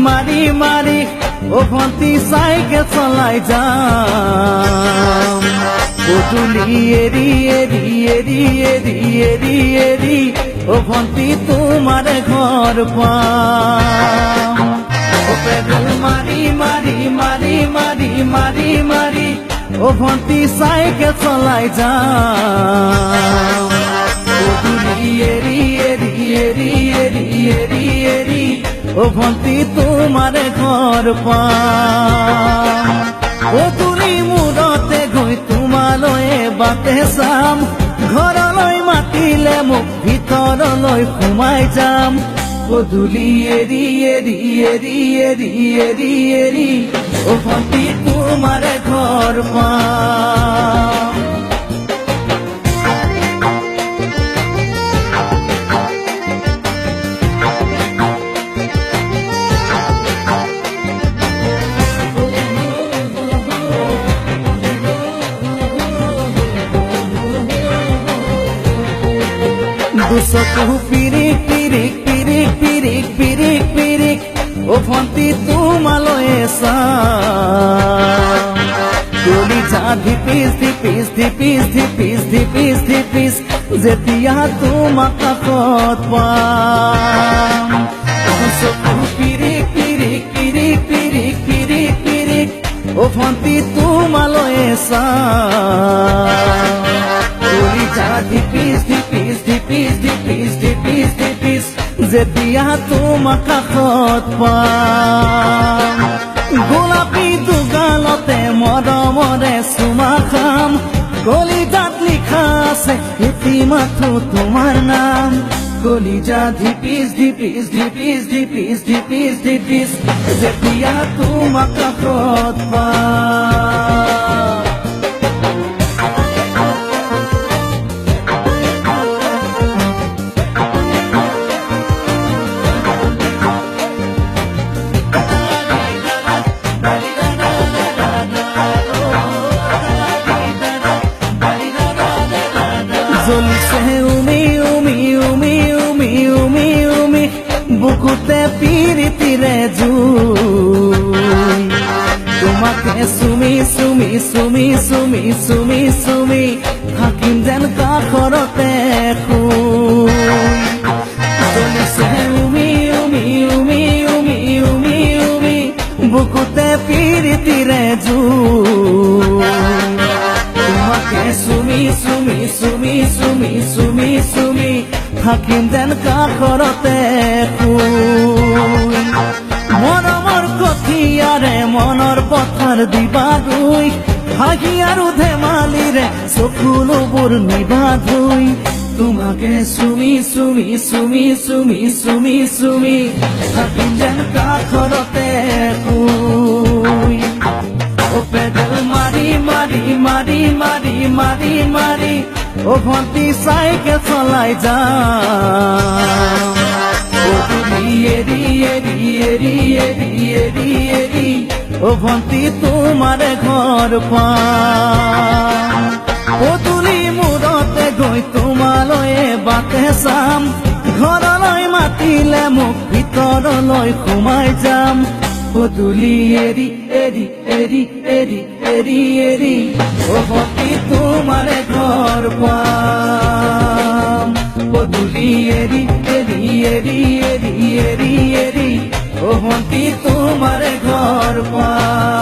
মারি মারি ও ভন্তি সাইকেল চলাই যাম পদুলি এরি এরি এরি এরি এরি এরি ও ভন্তি তোমার ঘর পাম ও পেডেল মারি মারি মারি মারি মারি মারি ও ভন্তি সাইকেল চলাই যাম পদুলি এরি এরি এরি এরি এরি এরি ও ভন্তি তোমার ঘর পাম পদুলি মূৰতে গৈ তোমালৈয়ে বাটে চাম ঘৰলৈ মাতিলে মোক ভিতৰলৈ সোমাই যাম পদুলি এৰি এৰি এৰি এৰি এৰি এৰি ও ভন্তি তোমাৰ ঘৰ পাম দুচকু পিৰিক পিৰিক পিৰিক পিৰিক পিৰিক পিৰিক ও ভন্তি তোমালৈয়ে চাম কলিজা ধিপিস ধিপিস ধিপিস ধিপিস ধিপিস ধিপিস যেতিয়া তোমাক কাষত পাম দুচকু পিৰিক পিৰিক পিৰিক পিৰিক পিৰিক পিৰিক ও ভন্তি তোমালৈয়ে চাম কলিজা ধিপিস ধিপিস ধিপিস ধিপিস ধিপিস ধিপিস যেতিয়া তোমাক কাষত পাম গোলাপী দুগালতে মৰমৰে চুমা খাম কলিজাত লিখা আছে এটি মাথো তোমাৰ নাম কলিজা ধিপিস ধিপিস ধিপিস ধিপিস ধিপিস ধিপিস যেতিয়া তোমাক কাষত পাম জ্বলিছে উমি উমি উমি উমি উমি উমি বুকুতে পিৰিতিৰে জুই তোমাকে চুমি চুমি চুমি চুমি চুমি চুমি থাকিম যেন কাষৰতে শুই জ্বলিছে উমি উমি উমি উমি উমি উমি বুকুতে পিৰিতিৰে জুই তোমাকে চুমি চুমি চুমি চুমি চুমি চুমি থাকিম যেন কাষৰতে শুই মৰমৰ কঠিয়াৰে মনৰ পথাৰ দিবা ধুই হাঁহি আৰু ধেমালিৰে চকুলোবোৰ নিবা ধুই তোমাকে চুমি চুমি চুমি চুমি চুমি চুমি থাকিম যেন কাষৰতে শুই ও পেডেল মারি মারি মারি মারি মারি মারি ও ভন্তি সাইকেল চলাই যাম পদুলি এরি এরি এরি এরি এরি এরি ও ভন্তি তোমাৰ ঘৰ পাম পদুলি মূৰতে গৈ তোমালৈয়ে বাটে চাম ঘৰলৈ মাতিলে মোক ভিতৰলৈ সোমাই যাম পদুলি এরি এরি এরি এরি এরি এরি ও ভন্তি তোমার ঘর পাম পদুলি এরি এরি এরি এরি এরি এরি ও ভন্তি তোমার ঘর পাম।